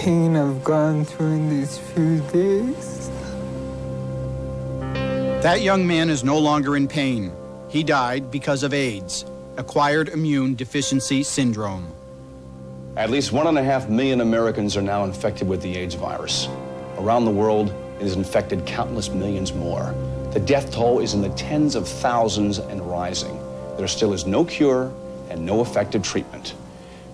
pain I've gone through in these few days. That young man is no longer in pain. He died because of AIDS, acquired immune deficiency syndrome. At least 1.5 million Americans are now infected with the AIDS virus. Around the world, it has infected countless millions more. The death toll is in the tens of thousands and rising. There still is no cure and no effective treatment.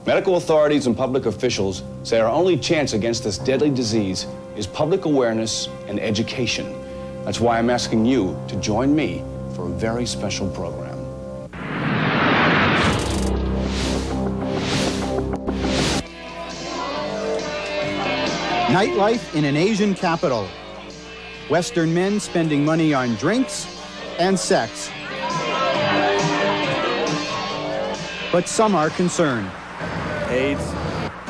Medical authorities and public officials say our only chance against this deadly disease is public awareness and education. That's why I'm asking you to join me for a very special program. Nightlife in an Asian capital. Western men spending money on drinks and sex. But some are concerned. AIDS.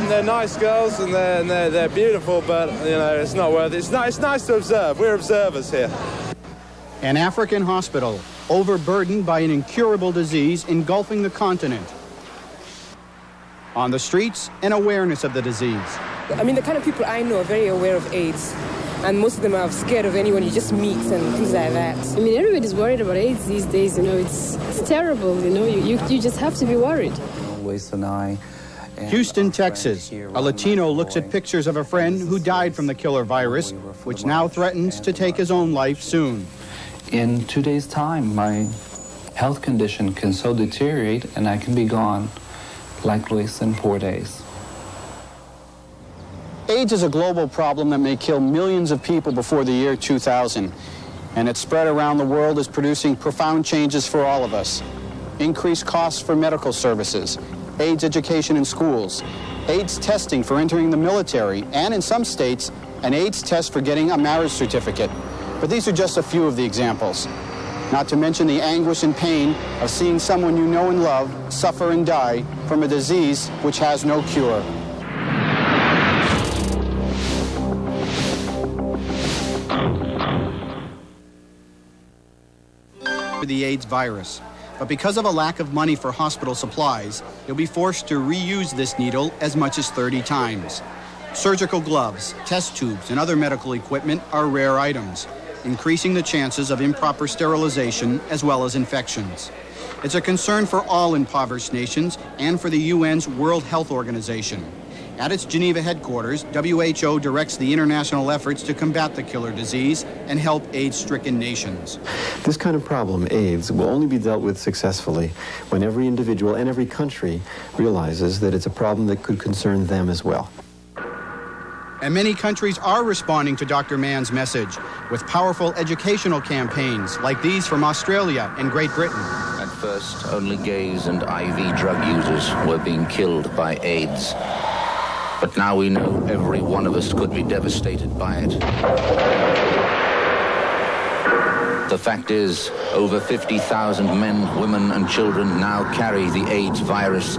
They're nice girls and they're beautiful, but you know, it's not worth it. It's nice to observe. We're observers here. An African hospital overburdened by an incurable disease engulfing the continent. On the streets, an awareness of the disease. I mean, the kind of people I know are very aware of AIDS, and most of them are scared of anyone you just meet and things like that. I mean, everybody's worried about AIDS these days, you know, it's terrible, you know, you just have to be worried. Houston, Texas. A Latino looks at pictures of a friend who died from the killer virus, which now threatens to take his own life soon. In 2 days' time, my health condition can so deteriorate and I can be gone, likely in 4 days. AIDS is a global problem that may kill millions of people before the year 2000, and its spread around the world is producing profound changes for all of us. Increased costs for medical services, AIDS education in schools, AIDS testing for entering the military, and in some states, an AIDS test for getting a marriage certificate. But these are just a few of the examples. Not to mention the anguish and pain of seeing someone you know and love suffer and die from a disease which has no cure. The AIDS virus. But because of a lack of money for hospital supplies, you'll be forced to reuse this needle as much as 30 times. Surgical gloves, test tubes, and other medical equipment are rare items, increasing the chances of improper sterilization as well as infections. It's a concern for all impoverished nations and for the UN's World Health Organization. At its Geneva headquarters, WHO directs the international efforts to combat the killer disease and help AIDS-stricken nations. This kind of problem, AIDS, will only be dealt with successfully when every individual and every country realizes that it's a problem that could concern them as well. And many countries are responding to Dr. Mann's message with powerful educational campaigns like these from Australia and Great Britain. At first, only gays and IV drug users were being killed by AIDS. But now we know every one of us could be devastated by it. The fact is, over 50,000 men, women, and children now carry the AIDS virus.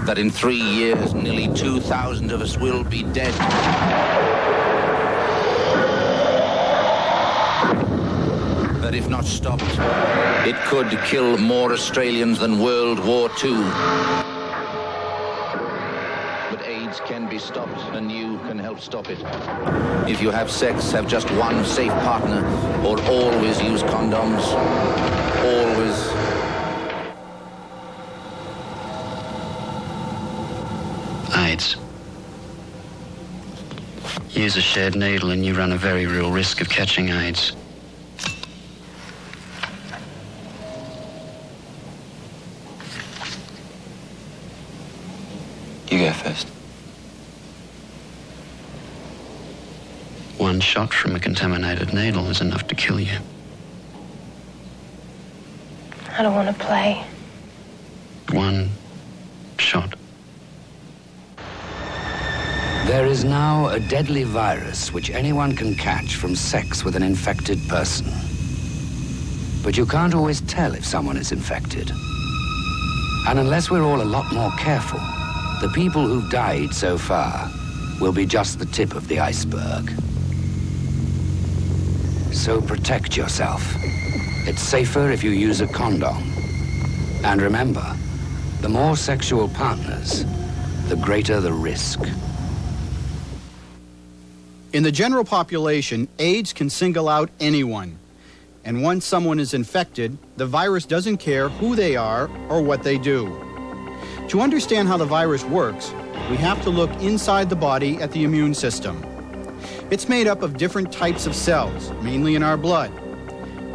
That in 3 years, nearly 2,000 of us will be dead. That if not stopped, it could kill more Australians than World War II. But AIDS can be stopped, and you can help stop it. If you have sex, have just one safe partner, or always use condoms. Always. AIDS. Use a shared needle and you run a very real risk of catching AIDS. You go first. One shot from a contaminated needle is enough to kill you. I don't want to play. One shot. There is now a deadly virus which anyone can catch from sex with an infected person. But you can't always tell if someone is infected. And unless we're all a lot more careful, the people who've died so far will be just the tip of the iceberg. So protect yourself. It's safer if you use a condom. And remember, the more sexual partners, the greater the risk. In the general population, AIDS can single out anyone. And once someone is infected, the virus doesn't care who they are or what they do. To understand how the virus works, we have to look inside the body at the immune system. It's made up of different types of cells, mainly in our blood.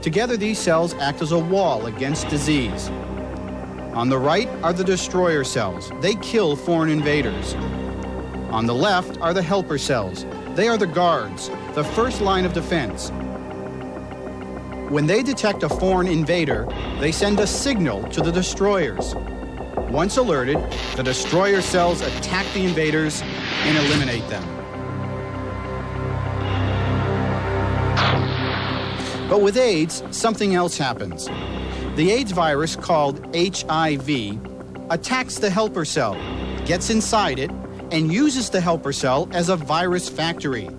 Together, these cells act as a wall against disease. On the right are the destroyer cells. They kill foreign invaders. On the left are the helper cells. They are the guards, the first line of defense. When they detect a foreign invader, they send a signal to the destroyers. Once alerted, the destroyer cells attack the invaders and eliminate them. But with AIDS, something else happens. The AIDS virus, called HIV, attacks the helper cell, gets inside it, and uses the helper cell as a virus factory.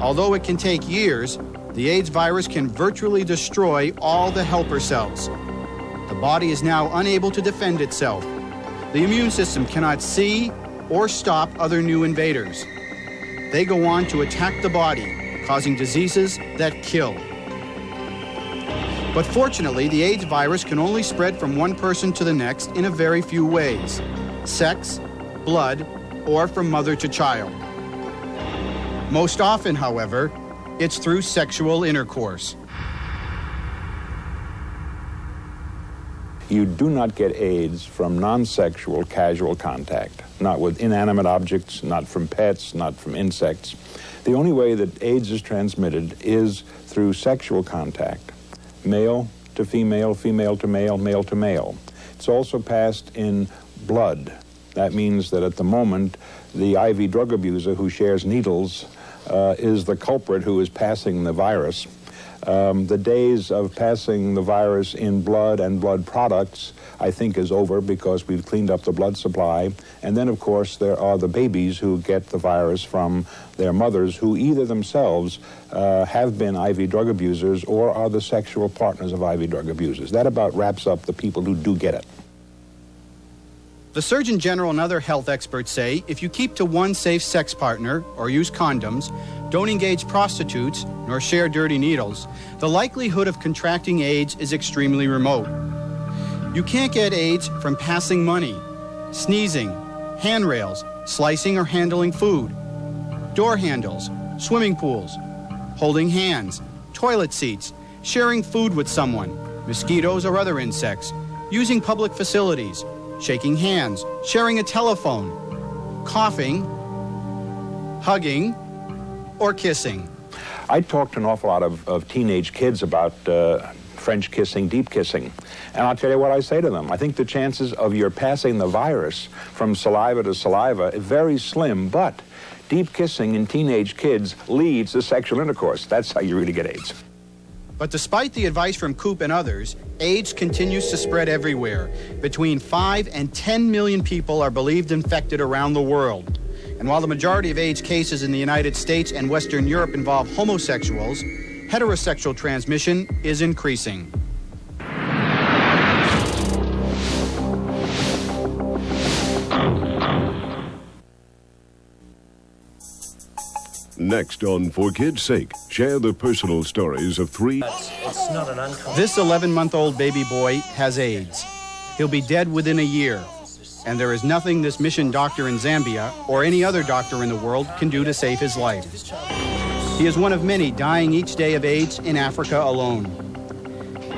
Although it can take years, the AIDS virus can virtually destroy all the helper cells. The body is now unable to defend itself. The immune system cannot see or stop other new invaders. They go on to attack the body, causing diseases that kill. But fortunately, the AIDS virus can only spread from one person to the next in a very few ways: sex, blood, or from mother to child. Most often, however, it's through sexual intercourse. You do not get AIDS from non-sexual casual contact, not with inanimate objects, not from pets, not from insects. The only way that AIDS is transmitted is through sexual contact, male to female, female to male, male to male. It's also passed in blood. That means that at the moment, the IV drug abuser who shares needles is the culprit who is passing the virus. The days of passing the virus in blood and blood products, I think, is over because we've cleaned up the blood supply. And then, of course, there are the babies who get the virus from their mothers who either themselves have been IV drug abusers or are the sexual partners of IV drug abusers. That about wraps up the people who do get it. The Surgeon General and other health experts say if you keep to one safe sex partner or use condoms, don't engage prostitutes, nor share dirty needles, the likelihood of contracting AIDS is extremely remote. You can't get AIDS from passing money, sneezing, handrails, slicing or handling food, door handles, swimming pools, holding hands, toilet seats, sharing food with someone, mosquitoes or other insects, using public facilities, shaking hands, sharing a telephone, coughing, hugging, or kissing. I talk to an awful lot of teenage kids about French kissing, deep kissing. And I'll tell you what I say to them. I think the chances of your passing the virus from saliva to saliva is very slim, but deep kissing in teenage kids leads to sexual intercourse. That's how you really get AIDS. But despite the advice from Coop and others, AIDS continues to spread everywhere. Between 5 and 10 million people are believed infected around the world. And while the majority of AIDS cases in the United States and Western Europe involve homosexuals, heterosexual transmission is increasing. Next on For Kids' Sake, share the personal stories of three. It's not an uncommon. This 11-month-old baby boy has AIDS. He'll be dead within a year. And there is nothing this mission doctor in Zambia or any other doctor in the world can do to save his life. He is one of many dying each day of AIDS in Africa alone.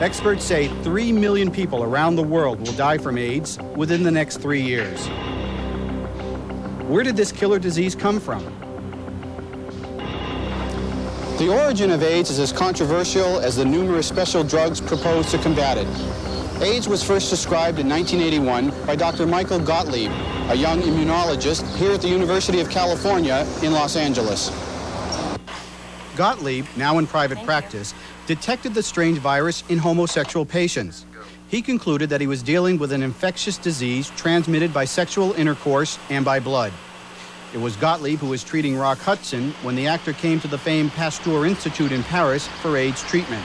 Experts say 3 million people around the world will die from AIDS within the next 3 years. Where did this killer disease come from? The origin of AIDS is as controversial as the numerous special drugs proposed to combat it. AIDS was first described in 1981 by Dr. Michael Gottlieb, a young immunologist here at the University of California in Los Angeles. Gottlieb, now in private practice, detected the strange virus in homosexual patients. He concluded that he was dealing with an infectious disease transmitted by sexual intercourse and by blood. It was Gottlieb who was treating Rock Hudson when the actor came to the famed Pasteur Institute in Paris for AIDS treatment.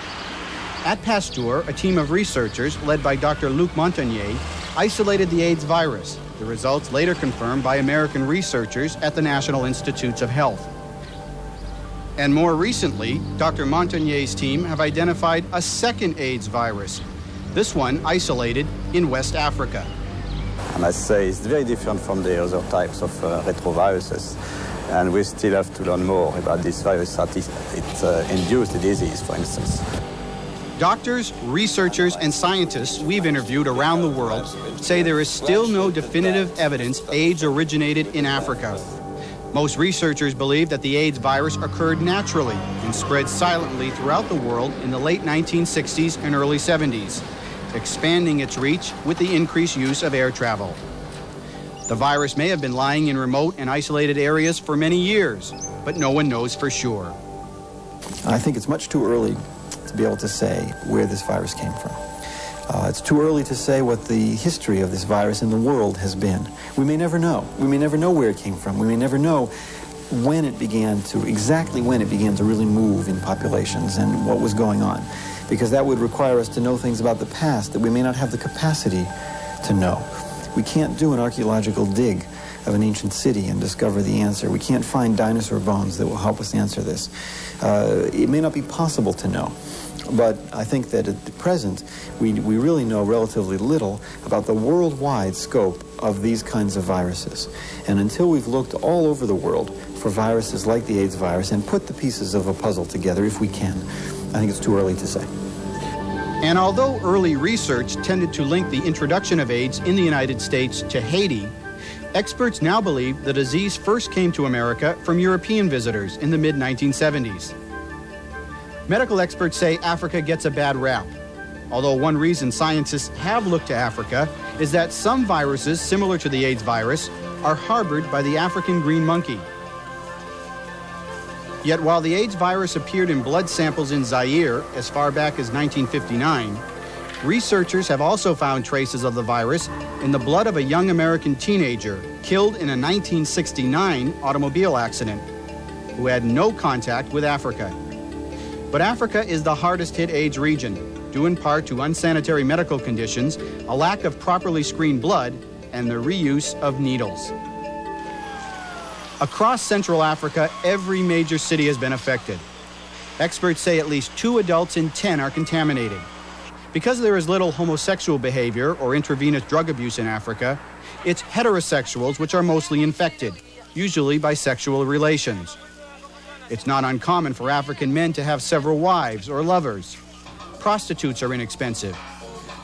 At Pasteur, a team of researchers led by Dr. Luc Montagnier isolated the AIDS virus, the results later confirmed by American researchers at the National Institutes of Health. And more recently, Dr. Montagnier's team have identified a second AIDS virus, this one isolated in West Africa. I must say it's very different from the other types of retroviruses, and we still have to learn more about this virus that it induced the disease, for instance. Doctors, researchers, and scientists we've interviewed around the world say there is still no definitive evidence AIDS originated in Africa. Most researchers believe that the AIDS virus occurred naturally and spread silently throughout the world in the late 1960s and early 70s, expanding its reach with the increased use of air travel. The virus may have been lying in remote and isolated areas for many years, but no one knows for sure. I think it's much too early to be able to say where this virus came from. It's too early to say what the history of this virus in the world has been. We may never know. We may never know where it came from. We may never know when it began to, exactly when it began to really move in populations and what was going on, because that would require us to know things about the past that we may not have the capacity to know. We can't do an archaeological dig of an ancient city and discover the answer. We can't find dinosaur bones that will help us answer this. It may not be possible to know. But I think that at the present, we really know relatively little about the worldwide scope of these kinds of viruses. And until we've looked all over the world for viruses like the AIDS virus and put the pieces of a puzzle together, if we can, I think it's too early to say. And although early research tended to link the introduction of AIDS in the United States to Haiti, experts now believe the disease first came to America from European visitors in the mid-1970s. Medical experts say Africa gets a bad rap, although one reason scientists have looked to Africa is that some viruses similar to the AIDS virus are harbored by the African green monkey. Yet while the AIDS virus appeared in blood samples in Zaire as far back as 1959, researchers have also found traces of the virus in the blood of a young American teenager killed in a 1969 automobile accident who had no contact with Africa. But Africa is the hardest hit AIDS region, due in part to unsanitary medical conditions, a lack of properly screened blood, and the reuse of needles. Across Central Africa, every major city has been affected. Experts say at least 2 adults in 10 are contaminated. Because there is little homosexual behavior or intravenous drug abuse in Africa, it's heterosexuals which are mostly infected, usually by sexual relations. It's not uncommon for African men to have several wives or lovers. Prostitutes are inexpensive.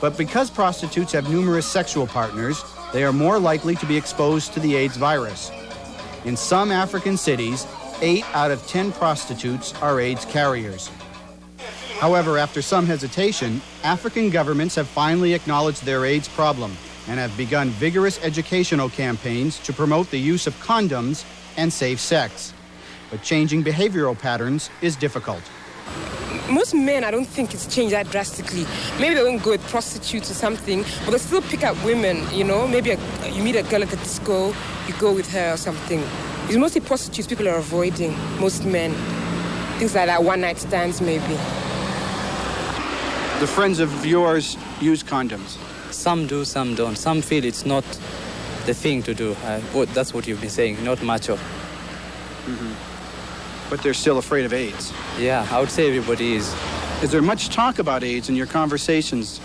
But because prostitutes have numerous sexual partners, they are more likely to be exposed to the AIDS virus. In some African cities, 8 out of 10 prostitutes are AIDS carriers. However, after some hesitation, African governments have finally acknowledged their AIDS problem and have begun vigorous educational campaigns to promote the use of condoms and safe sex. But changing behavioral patterns is difficult. Most men, I don't think it's changed that drastically. Maybe they won't go with prostitutes or something, but they still pick up women, you know. Maybe you meet a girl at the disco, you go with her or something. It's mostly prostitutes people are avoiding, most men. Things like that, one-night stands maybe. The friends of yours use condoms? Some do, some don't. Some feel it's not the thing to do. That's what you've been saying, not macho. Mm-hmm. But they're still afraid of AIDS. Yeah, I would say everybody is. Is there much talk about AIDS in your conversations?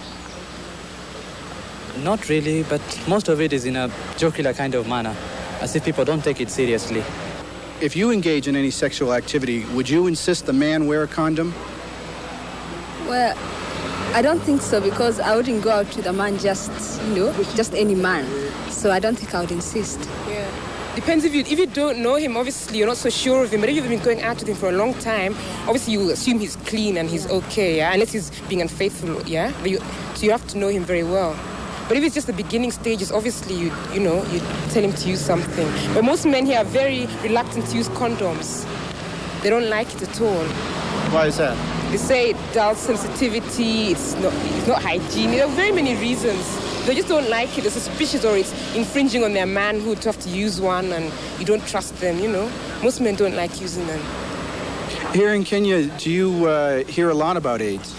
Not really, but most of it is in a jocular kind of manner, as if people don't take it seriously. If you engage in any sexual activity, would you insist the man wear a condom? Well, I don't think so, because I wouldn't go out with a man just any man. So I don't think I would insist. Yeah. Depends if you don't know him, obviously you're not so sure of him. But if you've been going out with him for a long time, obviously you assume he's clean and he's okay, yeah? Unless he's being unfaithful, yeah? So you have to know him very well. But if it's just the beginning stages, obviously you tell him to use something. But most men here are very reluctant to use condoms. They don't like it at all. Why is that? They say it dulls sensitivity, it's not hygiene. There are very many reasons. They just don't like it. They're suspicious, or it's infringing on their manhood to have to use one, and you don't trust them, you know. Most men don't like using them. Here in Kenya, do you hear a lot about AIDS?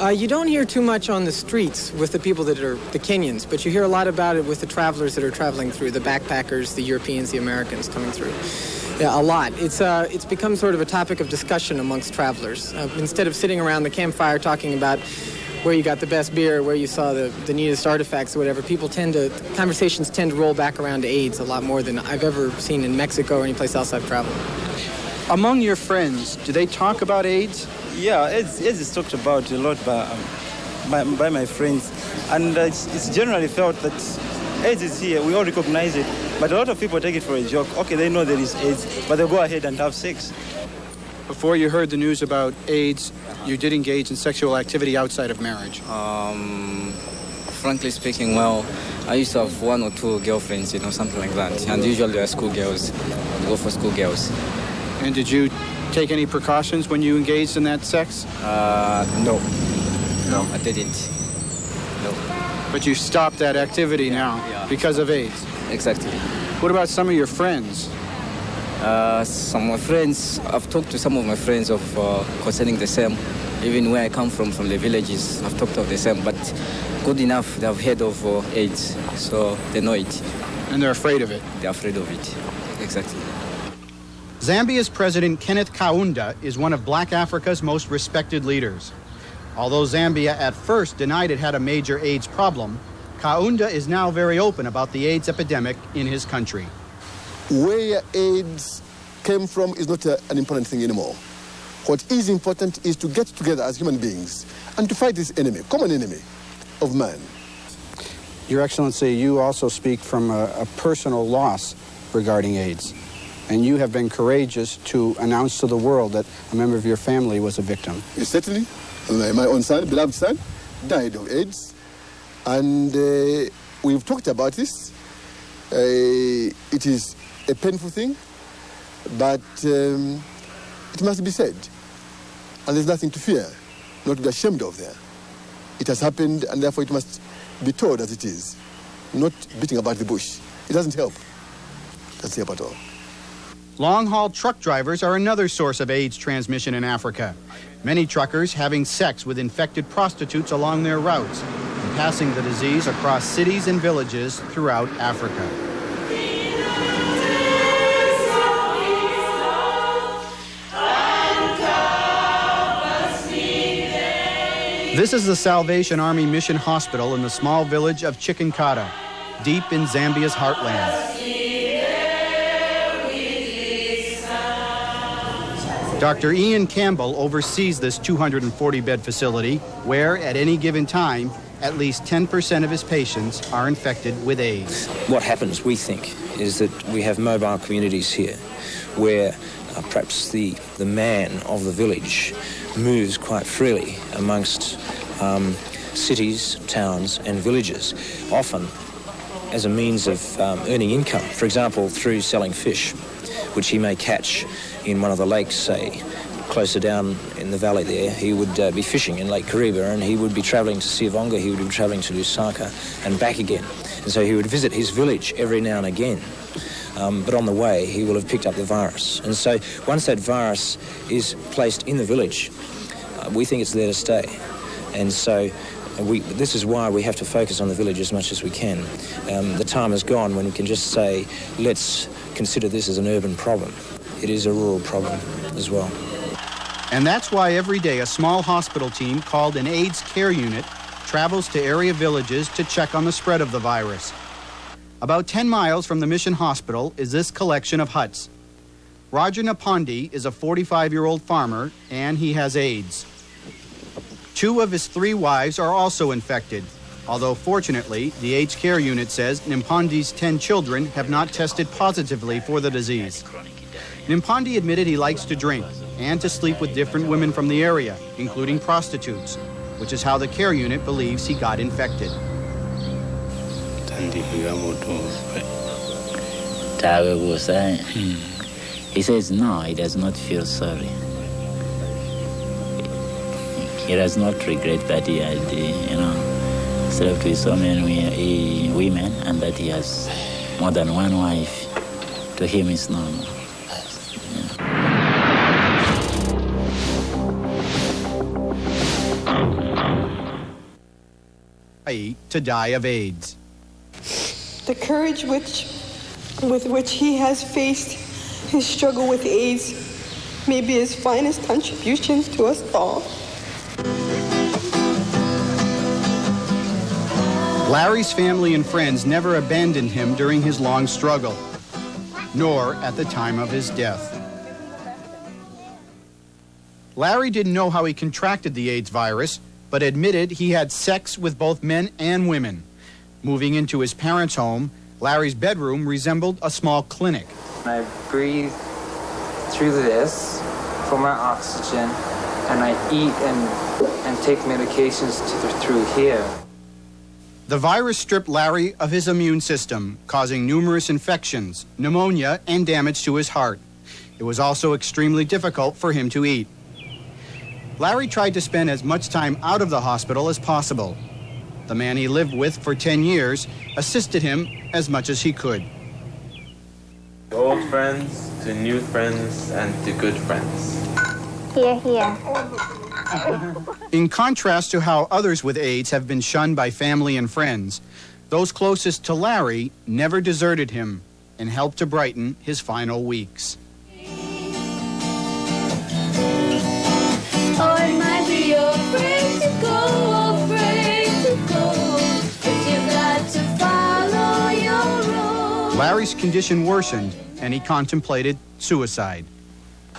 You don't hear too much on the streets with the people that are the Kenyans, but you hear a lot about it with the travelers that are traveling through, the backpackers, the Europeans, the Americans coming through. Yeah, a lot. It's become sort of a topic of discussion amongst travelers. Instead of sitting around the campfire talking about where you got the best beer, where you saw the neatest artifacts or whatever, conversations tend to roll back around to AIDS a lot more than I've ever seen in Mexico or any place else I've traveled. Among your friends, do they talk about AIDS? Yeah, AIDS is talked about a lot by my friends, and it's generally felt that AIDS is here. We all recognize it, but a lot of people take it for a joke. Okay, they know there is AIDS, but they'll go ahead and have sex. Before you heard the news about AIDS, you did engage in sexual activity outside of marriage. Frankly speaking, well, I used to have 1 or 2 girlfriends, something like that. And usually they are schoolgirls. I go for schoolgirls. And did you take any precautions when you engaged in that sex? No, I didn't. No. But you stopped that activity now because of AIDS? Exactly. What about some of your friends? Some of my friends, I've talked to some of my friends of concerning the same. Even where I come from the villages, I've talked of the same. But good enough, they've heard of AIDS, so they know it. And they're afraid of it? They're afraid of it, exactly. Zambia's President Kenneth Kaunda is one of Black Africa's most respected leaders. Although Zambia at first denied it had a major AIDS problem, Kaunda is now very open about the AIDS epidemic in his country. Where AIDS came from is not an important thing anymore. What is important is to get together as human beings and to fight this enemy, common enemy of man. Your Excellency, you also speak from a personal loss regarding AIDS. And you have been courageous to announce to the world that a member of your family was a victim. Yes, certainly. My own son, beloved son, died of AIDS. And we've talked about this. It is a painful thing, but it must be said. And there's nothing to fear, not to be ashamed of there. It has happened, and therefore it must be told as it is, not beating about the bush. It doesn't help. It doesn't help at all. Long-haul truck drivers are another source of AIDS transmission in Africa. Many truckers having sex with infected prostitutes along their routes and passing the disease across cities and villages throughout Africa. This is the Salvation Army Mission Hospital in the small village of Chikankata, deep in Zambia's heartland. Dr. Ian Campbell oversees this 240-bed facility where, at any given time, at least 10% of his patients are infected with AIDS. What happens, we think, is that we have mobile communities here where perhaps the man of the village moves quite freely amongst cities, towns and villages, often as a means of earning income, for example, through selling fish, which he may catch in one of the lakes, say, closer down in the valley there. He would be fishing in Lake Kariba, and he would be travelling to Sivonga, he would be travelling to Lusaka and back again. And so he would visit his village every now and again. But on the way, he will have picked up the virus. And so once that virus is placed in the village, we think it's there to stay. And so this is why we have to focus on the village as much as we can. The time has gone when we can just say, let's consider this as an urban problem. It is a rural problem as well. And that's why every day a small hospital team called an AIDS care unit travels to area villages to check on the spread of the virus. About 10 miles from the mission hospital is this collection of huts. Roger Napandi is a 45-year-old farmer, and he has AIDS. 2 of his 3 wives are also infected, although fortunately, the AIDS care unit says Nimpandi's 10 children have not tested positively for the disease. Nimpandi admitted he likes to drink and to sleep with different women from the area, including prostitutes, which is how the care unit believes he got infected. He says no, he does not feel sorry. He does not regret that he had, slept with so many women and that he has more than one wife. To him, it's normal. to die of AIDS. The courage with which he has faced his struggle with AIDS may be his finest contribution to us all. Larry's family and friends never abandoned him during his long struggle, nor at the time of his death. Larry didn't know how he contracted the AIDS virus, but admitted he had sex with both men and women. Moving into his parents' home, Larry's bedroom resembled a small clinic. I breathe through this for my oxygen, and I eat and take medications through here. The virus stripped Larry of his immune system, causing numerous infections, pneumonia, and damage to his heart. It was also extremely difficult for him to eat. Larry tried to spend as much time out of the hospital as possible. The man he lived with for 10 years assisted him as much as he could. Old friends to new friends and to good friends. Here. In contrast to how others with AIDS have been shunned by family and friends, those closest to Larry never deserted him and helped to brighten his final weeks. Oh, I might be afraid to go, but you got to follow your road. Larry's condition worsened, and he contemplated suicide.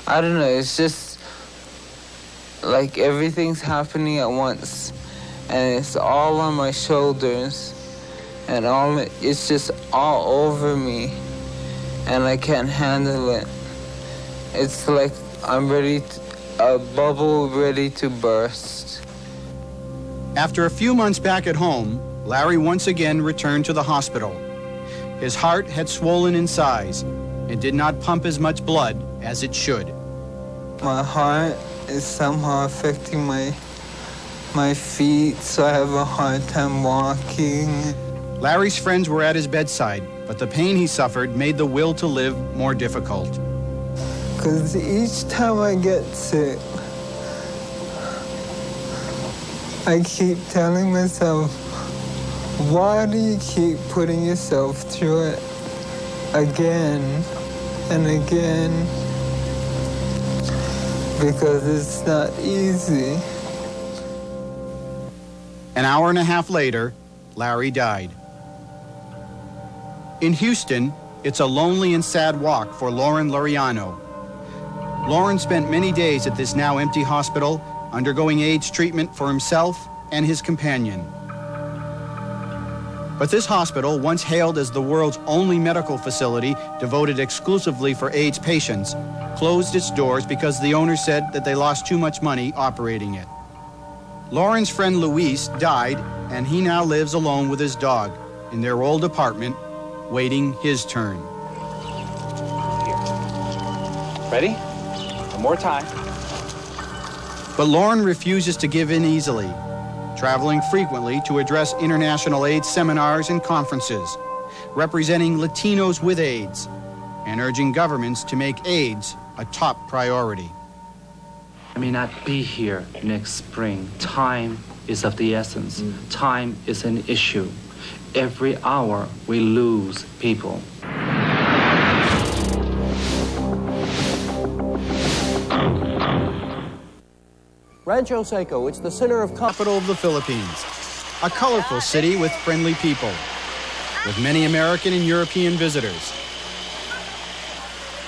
I don't know, it's just like everything's happening at once, and it's all on my shoulders, and it's just all over me, and I can't handle it. It's like I'm a bubble ready to burst. After a few months back at home, Larry once again returned to the hospital. His heart had swollen in size and did not pump as much blood as it should. My heart is somehow affecting my feet, so I have a hard time walking. Larry's friends were at his bedside, but the pain he suffered made the will to live more difficult. Because each time I get sick, I keep telling myself, why do you keep putting yourself through it again and again? Because it's not easy. An hour and a half later, Larry died. In Houston, it's a lonely and sad walk for Lauren Laureano. Lauren spent many days at this now empty hospital, undergoing AIDS treatment for himself and his companion. But this hospital, once hailed as the world's only medical facility devoted exclusively for AIDS patients, closed its doors because the owner said that they lost too much money operating it. Lauren's friend Luis died, and he now lives alone with his dog in their old apartment, waiting his turn. Ready? One more time. But Lauren refuses to give in easily, traveling frequently to address international AIDS seminars and conferences, representing Latinos with AIDS, and urging governments to make AIDS a top priority. I may not be here next spring. Time is of the essence. Time is an issue. Every hour we lose people. Rancho Seco, it's the center of capital of the Philippines, a colorful city with friendly people, with many American and European visitors.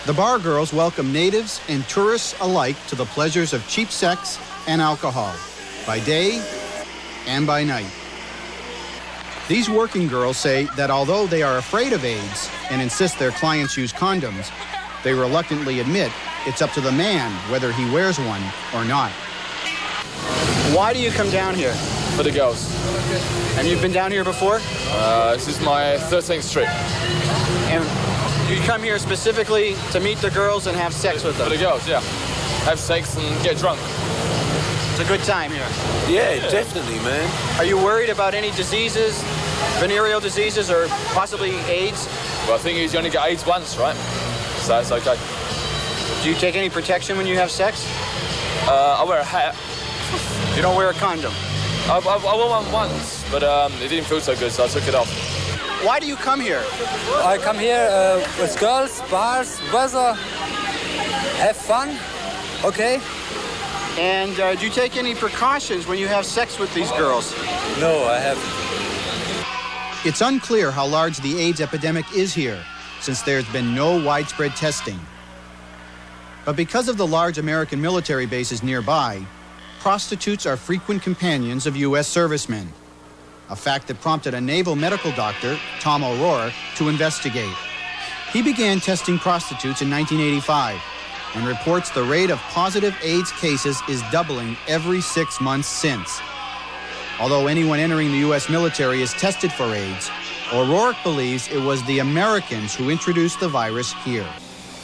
The bar girls welcome natives and tourists alike to the pleasures of cheap sex and alcohol, by day and by night. These working girls say that although they are afraid of AIDS and insist their clients use condoms, they reluctantly admit it's up to the man whether he wears one or not. Why do you come down here? For the girls. And you've been down here before? This is my 13th trip. And you come here specifically to meet the girls and have sex with them? For the girls, yeah. Have sex and get drunk. It's a good time here. Yeah, definitely, man. Are you worried about any diseases, venereal diseases, or possibly AIDS? Well, the thing is, you only get AIDS once, right? So it's okay. Do you take any protection when you have sex? I wear a hat. You don't wear a condom? I wore one once, but it didn't feel so good, so I took it off. Why do you come here? I come here with girls, bars, weather, have fun. Okay. And do you take any precautions when you have sex with these girls? No, I haven't. It's unclear how large the AIDS epidemic is here, since there's been no widespread testing. But because of the large American military bases nearby, prostitutes are frequent companions of U.S. servicemen, a fact that prompted a naval medical doctor, Tom O'Rourke, to investigate. He began testing prostitutes in 1985 and reports the rate of positive AIDS cases is doubling every 6 months since. Although anyone entering the U.S. military is tested for AIDS, O'Rourke believes it was the Americans who introduced the virus here.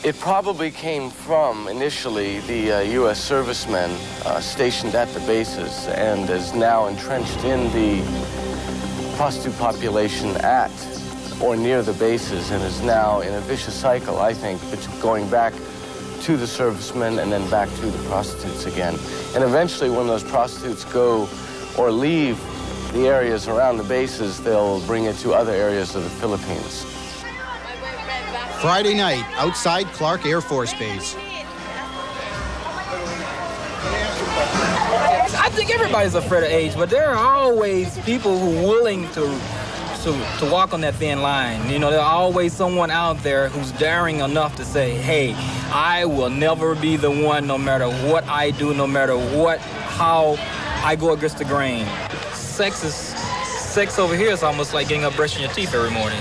It probably came from, initially, the U.S. servicemen stationed at the bases and is now entrenched in the prostitute population at or near the bases and is now in a vicious cycle, I think, going back to the servicemen and then back to the prostitutes again. And eventually, when those prostitutes go or leave the areas around the bases, they'll bring it to other areas of the Philippines. Friday night, outside Clark Air Force Base. I think everybody's afraid of AIDS, but there are always people who are willing to walk on that thin line. You know, there's always someone out there who's daring enough to say, hey, I will never be the one, no matter what I do, no matter how I go against the grain. Sex over here is almost like getting up brushing your teeth every morning.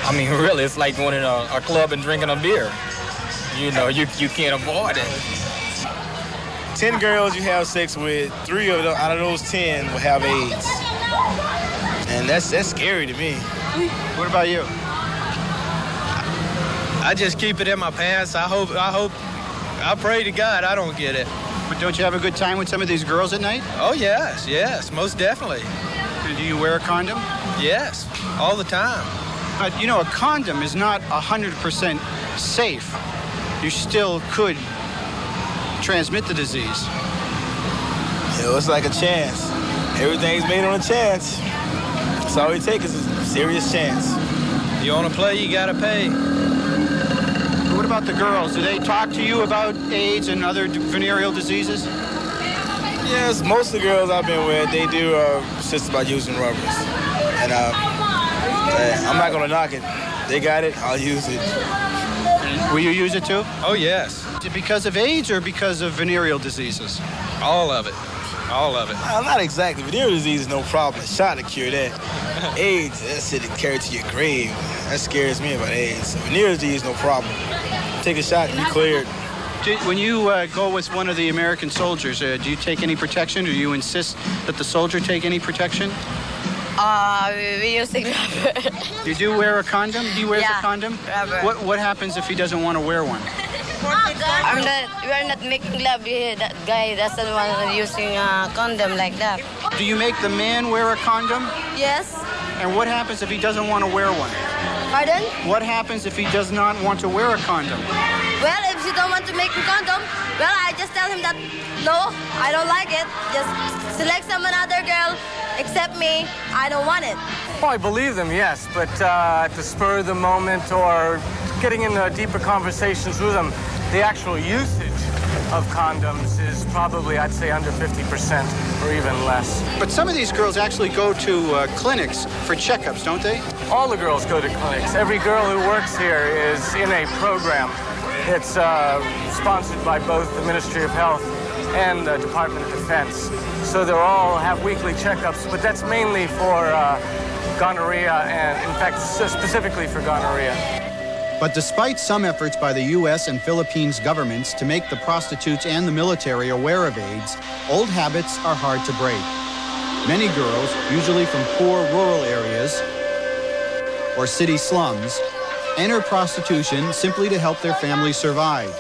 I mean, really, it's like going in a club and drinking a beer. You know, you can't avoid it. 10 girls you have sex with, 3 of them out of those 10 will have AIDS. And that's scary to me. What about you? I just keep it in my pants. I pray to God I don't get it. But don't you have a good time with some of these girls at night? Oh, yes, most definitely. Do you wear a condom? Yes, all the time. But, you know, a condom is not 100% safe. You still could transmit the disease. It's like a chance. Everything's made on a chance. That's all it takes is a serious chance. You want to play, you got to pay. What about the girls? Do they talk to you about AIDS and other venereal diseases? Yes, most of the girls I've been with, they do insist about using rubbers. And I'm not going to knock it. They got it, I'll use it. Will you use it too? Oh, yes. Is it because of AIDS or because of venereal diseases? All of it. All of it. Not exactly. Venereal disease is no problem. A shot to cure that. AIDS, that's it carried to your grave. That scares me about AIDS. So venereal disease, no problem. Take a shot and you're cleared. When you go with one of the American soldiers, do you take any protection? Do you insist that the soldier take any protection? We use a rubber. You do wear a condom? He wears a condom? Rubber. What happens if he doesn't want to wear one? We're not making love here. That guy doesn't want using a condom like that. Do you make the man wear a condom? Yes. And what happens if he doesn't want to wear one? Pardon? What happens if he does not want to wear a condom? Well, if you don't want to make a condom, well, I just tell him that, no, I don't like it. Just select some other girl, except me. I don't want it. Well, I believe them, yes, but at the spur of the moment or getting into deeper conversations with them, the actual usage of condoms is probably, I'd say, under 50% or even less. But some of these girls actually go to clinics for checkups, don't they? All the girls go to clinics. Every girl who works here is in a program. It's sponsored by both the Ministry of Health and the Department of Defense. So they all have weekly checkups, but that's mainly for gonorrhea and, in fact, specifically for gonorrhea. But despite some efforts by the U.S. and Philippines governments to make the prostitutes and the military aware of AIDS, old habits are hard to break. Many girls, usually from poor rural areas or city slums, enter prostitution simply to help their families survive,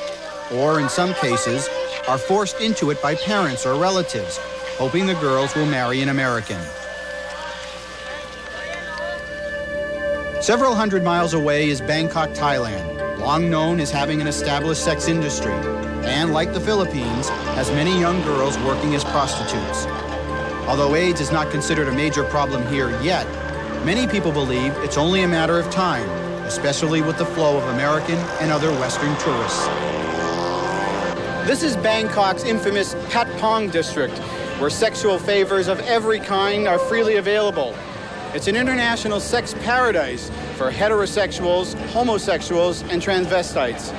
or in some cases, are forced into it by parents or relatives, hoping the girls will marry an American. Several hundred miles away is Bangkok, Thailand, long known as having an established sex industry, and like the Philippines, has many young girls working as prostitutes. Although AIDS is not considered a major problem here yet, many people believe it's only a matter of time, especially with the flow of American and other Western tourists. This is Bangkok's infamous Pat Pong district, where sexual favors of every kind are freely available. It's an international sex paradise for heterosexuals, homosexuals, and transvestites.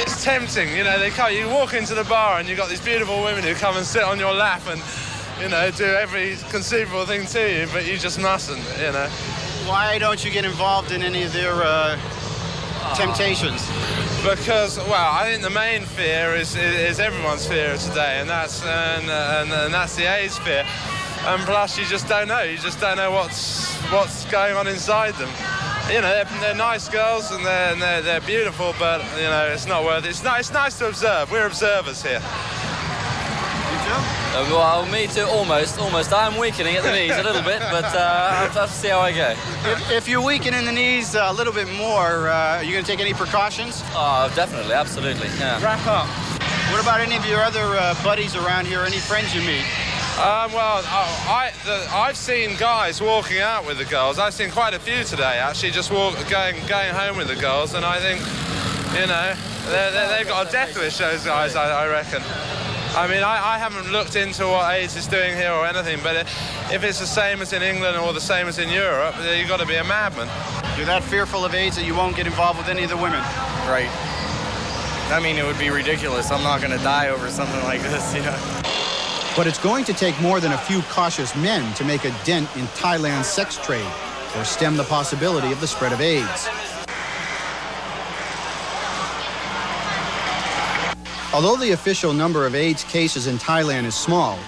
It's tempting, you know, you walk into the bar and you've got these beautiful women who come and sit on your lap and, you know, do every conceivable thing to you, but you just mustn't, you know. Why don't you get involved in any of their temptations? Because, well, I think the main fear is everyone's fear today, and that's the AIDS fear. And plus, you just don't know. You just don't know what's going on inside them. You know, they're nice girls and they're beautiful, but you know, it's not worth it. It's nice to observe. We're observers here. Well, me too, almost. I'm weakening at the knees a little bit, but I'll have to see how I go. If you're weakening the knees a little bit more, are you going to take any precautions? Oh, definitely, absolutely, yeah. Wrap up. What about any of your other buddies around here, any friends you meet? Well, I've seen guys walking out with the girls. I've seen quite a few today, actually, just going home with the girls, and I think, you know, they've got a death wish, those guys, I reckon. I mean, I haven't looked into what AIDS is doing here or anything, but if it's the same as in England or the same as in Europe, you've got to be a madman. You're that fearful of AIDS that you won't get involved with any of the women? Right. I mean, it would be ridiculous. I'm not going to die over something like this, you know. But it's going to take more than a few cautious men to make a dent in Thailand's sex trade or stem the possibility of the spread of AIDS. Although the official number of AIDS cases in Thailand is small,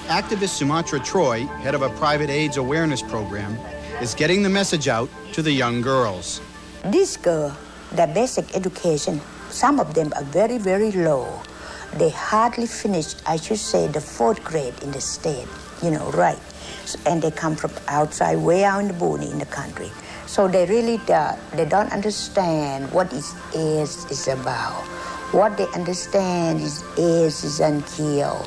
activist Sumatra Troy, head of a private AIDS awareness program, is getting the message out to the young girls. This girl, their basic education, some of them are very, very low. They hardly finished, I should say, the 4th grade in the state, you know, right? And they come from outside, way out in the boonies in the country. So they really they don't understand what AIDS is about. What they understand is AIDS is unkill,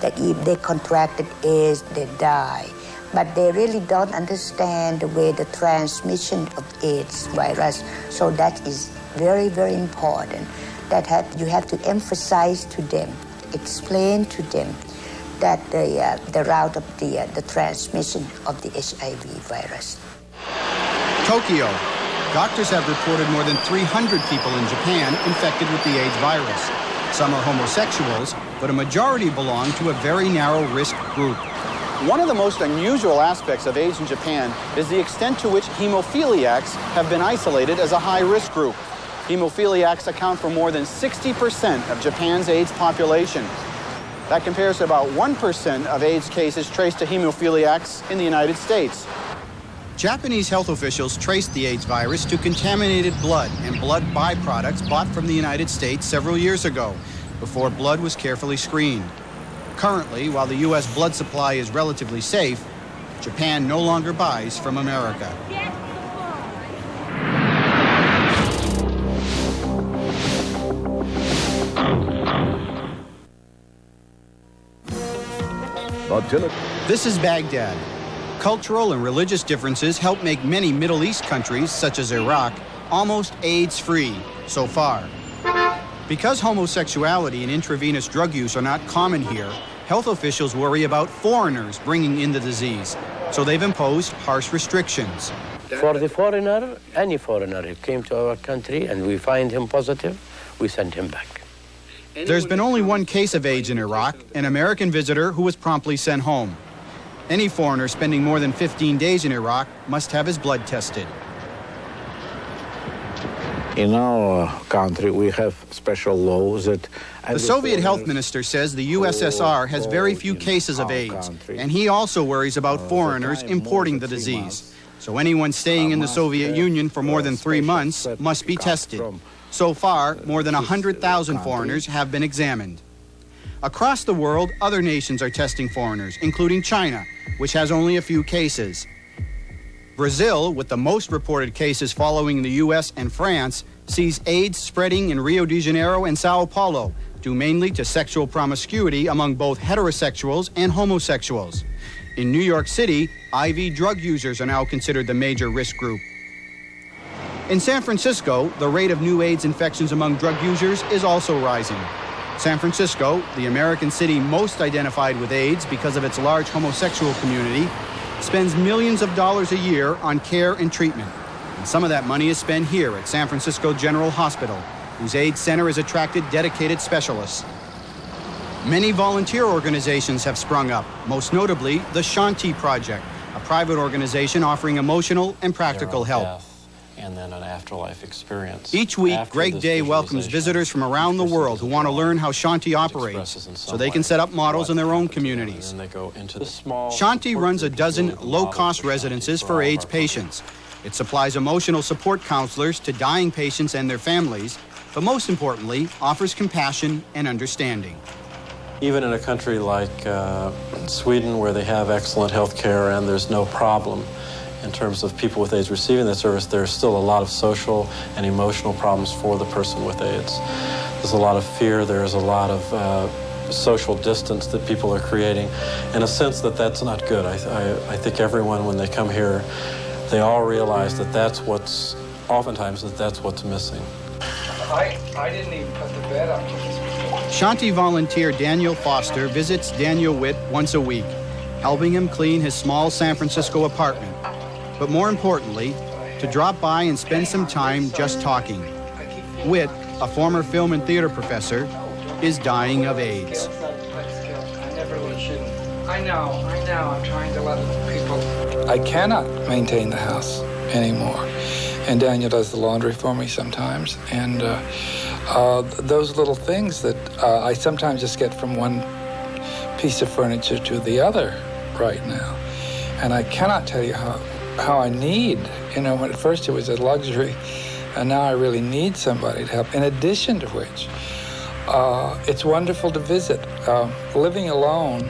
that if they contracted AIDS, they die. But they really don't understand the way the transmission of AIDS virus. So that is very, very important. That you have to emphasize to them, explain to them that the route of the transmission of the HIV virus. Tokyo. Doctors have reported more than 300 people in Japan infected with the AIDS virus. Some are homosexuals, but a majority belong to a very narrow risk group. One of the most unusual aspects of AIDS in Japan is the extent to which hemophiliacs have been isolated as a high-risk group. Hemophiliacs account for more than 60% of Japan's AIDS population. That compares to about 1% of AIDS cases traced to hemophiliacs in the United States. Japanese health officials traced the AIDS virus to contaminated blood and blood byproducts bought from the United States several years ago, before blood was carefully screened. Currently, while the U.S. blood supply is relatively safe, Japan no longer buys from America. This is Baghdad. Cultural and religious differences help make many Middle East countries, such as Iraq, almost AIDS-free so far. Because homosexuality and intravenous drug use are not common here, health officials worry about foreigners bringing in the disease, so they've imposed harsh restrictions. For the foreigner, any foreigner who came to our country and we find him positive, we send him back. There's been only one case of AIDS in Iraq, an American visitor who was promptly sent home. Any foreigner spending more than 15 days in Iraq must have his blood tested. In our country, we have special laws that... The Soviet health minister says the USSR has very few cases of AIDS, and he also worries about foreigners importing the disease. So anyone staying in the Soviet Union for more than 3 months must be tested. So far, more than 100,000 foreigners have been examined. Across the world, other nations are testing foreigners, including China, which has only a few cases. Brazil, with the most reported cases following the U.S. and France, sees AIDS spreading in Rio de Janeiro and Sao Paulo, due mainly to sexual promiscuity among both heterosexuals and homosexuals. In New York City, IV drug users are now considered the major risk group. In San Francisco, the rate of new AIDS infections among drug users is also rising. San Francisco, the American city most identified with AIDS because of its large homosexual community, spends millions of dollars a year on care and treatment. And some of that money is spent here at San Francisco General Hospital, whose AIDS center has attracted dedicated specialists. Many volunteer organizations have sprung up, most notably the Shanti Project, a private organization offering emotional and practical help. And then an afterlife experience. Each week, Greg Day welcomes visitors from around the world who want to learn how Shanti operates so they can set up models in their own communities. Shanti runs a dozen low-cost residences for AIDS patients. It supplies emotional support counselors to dying patients and their families, but most importantly, offers compassion and understanding. Even in a country like Sweden, where they have excellent health care and there's no problem in terms of people with AIDS receiving the service, there's still a lot of social and emotional problems for the person with AIDS. There's a lot of fear, there's a lot of social distance that people are creating. In a sense that's not good. I think everyone, when they come here, they all realize that that's what's missing. I didn't even put the bed up to this before. Shanti volunteer Daniel Foster visits Daniel Witt once a week, helping him clean his small San Francisco apartment. But more importantly, to drop by and spend some time just talking. Witt, a former film and theater professor, is dying of AIDS. I never shouldn't. I know, I'm trying to let people. I cannot maintain the house anymore. And Daniel does the laundry for me sometimes. And those little things that I sometimes just get from one piece of furniture to the other right now. And I cannot tell you how I need, when at first it was a luxury, and now I really need somebody to help. In addition to which, it's wonderful to visit. Living alone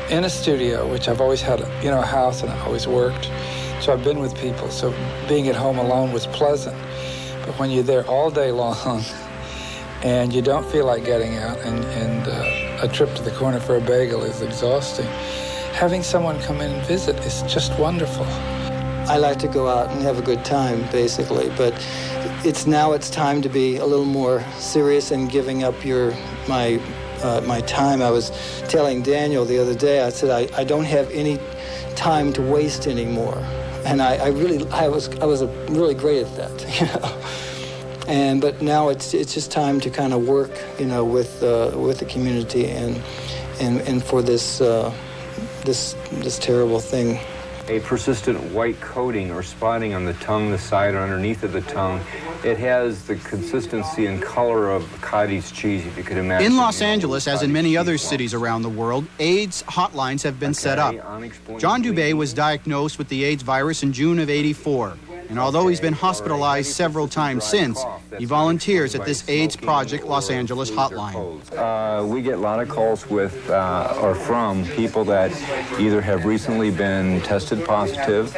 in a studio, which I've always had, a house, and I always worked. So I've been with people, so being at home alone was pleasant. But when you're there all day long and you don't feel like getting out, and a trip to the corner for a bagel is exhausting, having someone come in and visit is just wonderful. I like to go out and have a good time, basically, but it's time to be a little more serious in giving up my time. I was telling Daniel the other day, I said, I don't have any time to waste anymore. And I was really great at that, but now it's just time to kind of work, with the community and for this terrible thing. A persistent white coating or spotting on the tongue, the side or underneath of the tongue. It has the consistency and color of cottage cheese, if you could imagine. In Los Angeles, as in many other cities around the world, AIDS hotlines have been set up. John Dubé was diagnosed with the AIDS virus in June of '84. And although he's been hospitalized several times since, he volunteers at this AIDS Project Los Angeles hotline. We get a lot of calls with or from people that either have recently been tested positive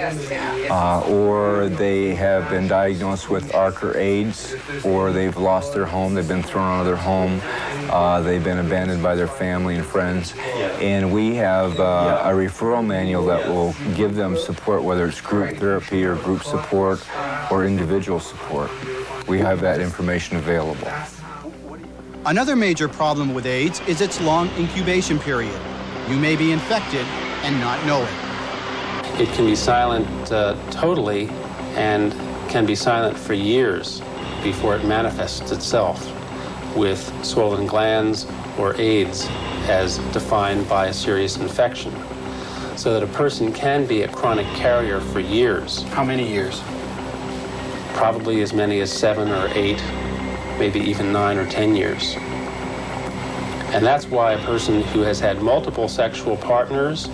or they have been diagnosed with ARC or AIDS, or they've lost their home, they've been thrown out of their home, they've been abandoned by their family and friends. And we have a referral manual that will give them support, whether it's group therapy or group support or individual support. We have that information available. Another major problem with AIDS is its long incubation period. You may be infected and not know it. It can be silent totally and can be silent for years before it manifests itself with swollen glands or AIDS as defined by a serious infection. So that a person can be a chronic carrier for years. How many years? Probably as many as 7 or 8, maybe even 9 or 10 years. And that's why a person who has had multiple sexual partners,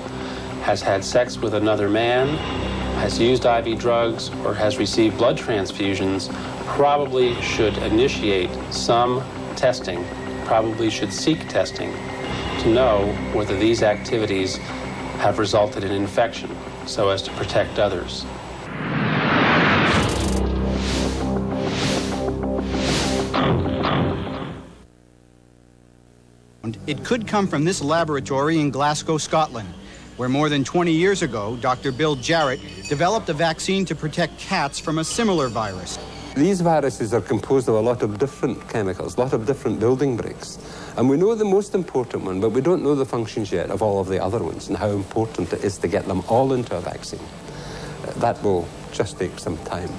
has had sex with another man, has used IV drugs, or has received blood transfusions, probably should initiate some testing probably should seek testing to know whether these activities have resulted in infection so as to protect others. It could come from this laboratory in Glasgow, Scotland, where more than 20 years ago, Dr. Bill Jarrett developed a vaccine to protect cats from a similar virus. These viruses are composed of a lot of different chemicals, a lot of different building bricks. And we know the most important one, but we don't know the functions yet of all of the other ones and how important it is to get them all into a vaccine. That will just take some time.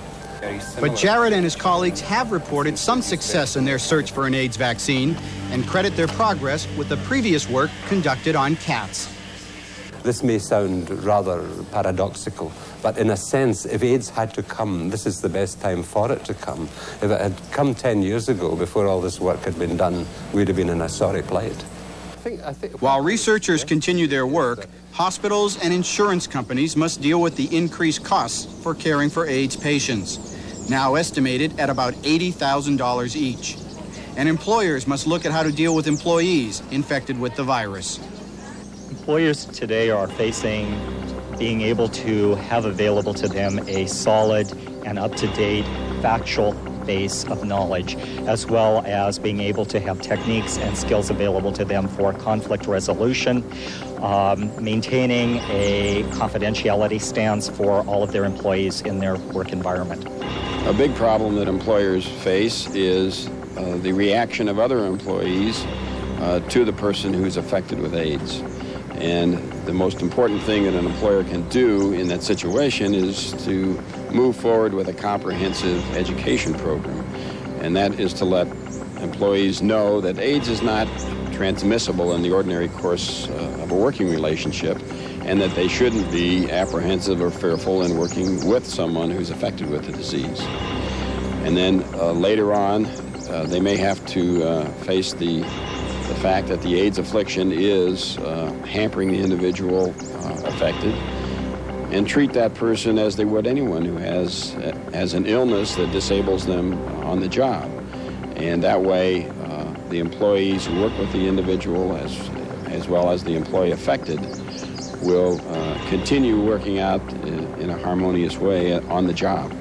But Jarrett and his colleagues have reported some success in their search for an AIDS vaccine and credit their progress with the previous work conducted on cats. This may sound rather paradoxical, but in a sense, if AIDS had to come, this is the best time for it to come. If it had come 10 years ago, before all this work had been done, we'd have been in a sorry plight. While researchers continue their work, hospitals and insurance companies must deal with the increased costs for caring for AIDS patients, now estimated at about $80,000 each. And employers must look at how to deal with employees infected with the virus. Employers today are facing being able to have available to them a solid and up-to-date factual base of knowledge, as well as being able to have techniques and skills available to them for conflict resolution, maintaining a confidentiality stance for all of their employees in their work environment. A big problem that employers face is the reaction of other employees to the person who's affected with AIDS. And the most important thing that an employer can do in that situation is to move forward with a comprehensive education program. And that is to let employees know that AIDS is not transmissible in the ordinary course of a working relationship, and that they shouldn't be apprehensive or fearful in working with someone who's affected with the disease. And then later on, they may have to face the fact that the AIDS affliction is hampering the individual affected, and treat that person as they would anyone who has an illness that disables them on the job. And that way, the employees who work with the individual as well as the employee affected will continue working out in a harmonious way on the job.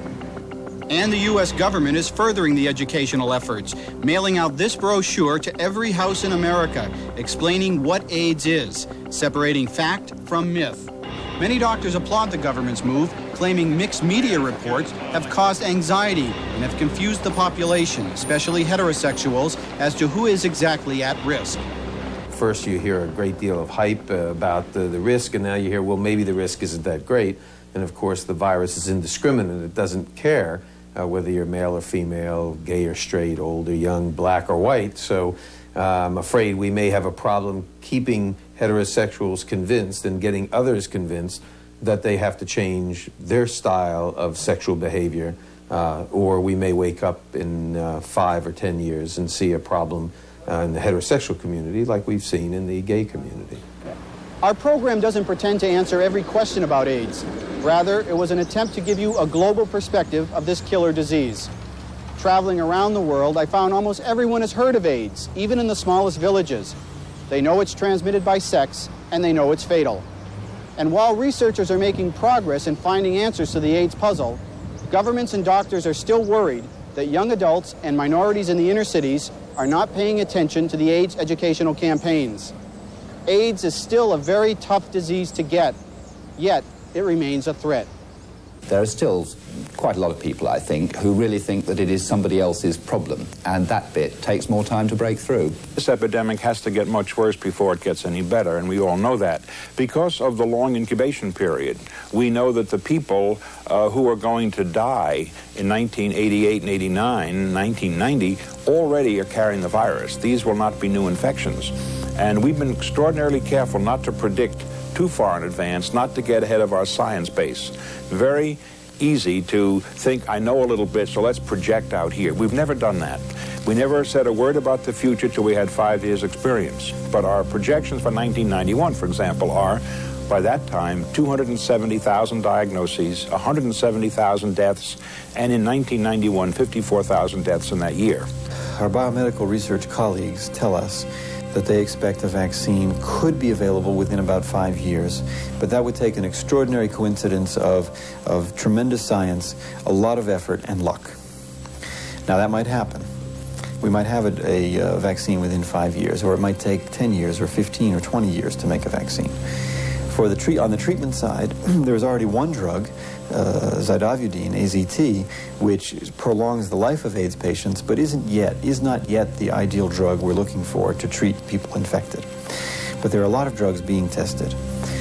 And the U.S. government is furthering the educational efforts, mailing out this brochure to every house in America, explaining what AIDS is, separating fact from myth. Many doctors applaud the government's move, claiming mixed media reports have caused anxiety and have confused the population, especially heterosexuals, as to who is exactly at risk. First you hear a great deal of hype about the risk, and now you hear, well, maybe the risk isn't that great. And of course the virus is indiscriminate. It doesn't care whether you're male or female, gay or straight, old or young, black or white. So I'm afraid we may have a problem keeping heterosexuals convinced and getting others convinced that they have to change their style of sexual behavior, or we may wake up in 5 or 10 years and see a problem in the heterosexual community like we've seen in the gay community. Our program doesn't pretend to answer every question about AIDS. Rather, it was an attempt to give you a global perspective of this killer disease. Traveling around the world, I found almost everyone has heard of AIDS, even in the smallest villages. They know it's transmitted by sex, and they know it's fatal. And while researchers are making progress in finding answers to the AIDS puzzle, governments and doctors are still worried that young adults and minorities in the inner cities are not paying attention to the AIDS educational campaigns. AIDS is still a very tough disease to get, yet it remains a threat. There are still quite a lot of people, I think, who really think that it is somebody else's problem, and that bit takes more time to break through. This epidemic has to get much worse before it gets any better, and we all know that. Because of the long incubation period, we know that the people who are going to die in 1988 and 89, 1990, already are carrying the virus. These will not be new infections. And we've been extraordinarily careful not to predict too far in advance, not to get ahead of our science base. Very easy to think, I know a little bit, so let's project out here. We've never done that. We never said a word about the future till we had 5 years' experience. But our projections for 1991, for example, are, by that time, 270,000 diagnoses, 170,000 deaths, and in 1991, 54,000 deaths in that year. our biomedical research colleagues tell us that they expect a vaccine could be available within about 5 years, but that would take an extraordinary coincidence of tremendous science, a lot of effort, and luck. Now, that might happen. We might have a vaccine within 5 years, or it might take 10 years or 15 or 20 years to make a vaccine. On the treatment side, there's already one drug, zidovudine, AZT, which prolongs the life of AIDS patients, but is not yet the ideal drug we're looking for to treat people infected. But there are a lot of drugs being tested.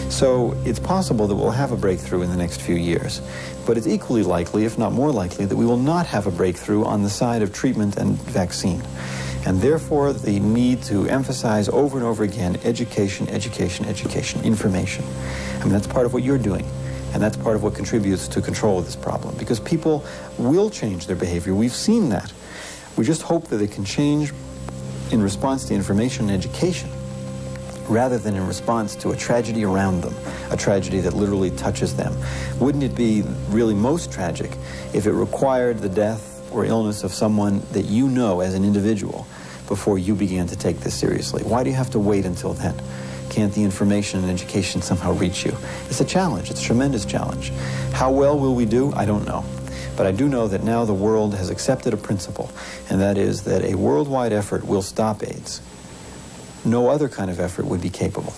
So it's possible that we'll have a breakthrough in the next few years. But it's equally likely, if not more likely, that we will not have a breakthrough on the side of treatment and vaccine. And therefore, the need to emphasize over and over again education, education, education, information. I mean, that's part of what you're doing. And that's part of what contributes to control of this problem. Because people will change their behavior. We've seen that. We just hope that they can change in response to information and education, rather than in response to a tragedy around them, a tragedy that literally touches them. Wouldn't it be really most tragic if it required the death or illness of someone that you know as an individual before you began to take this seriously? Why do you have to wait until then? Can't the information and education somehow reach you? It's a challenge. It's a tremendous challenge. How well will we do? I don't know. But I do know that now the world has accepted a principle, and that is that a worldwide effort will stop AIDS. No other kind of effort would be capable.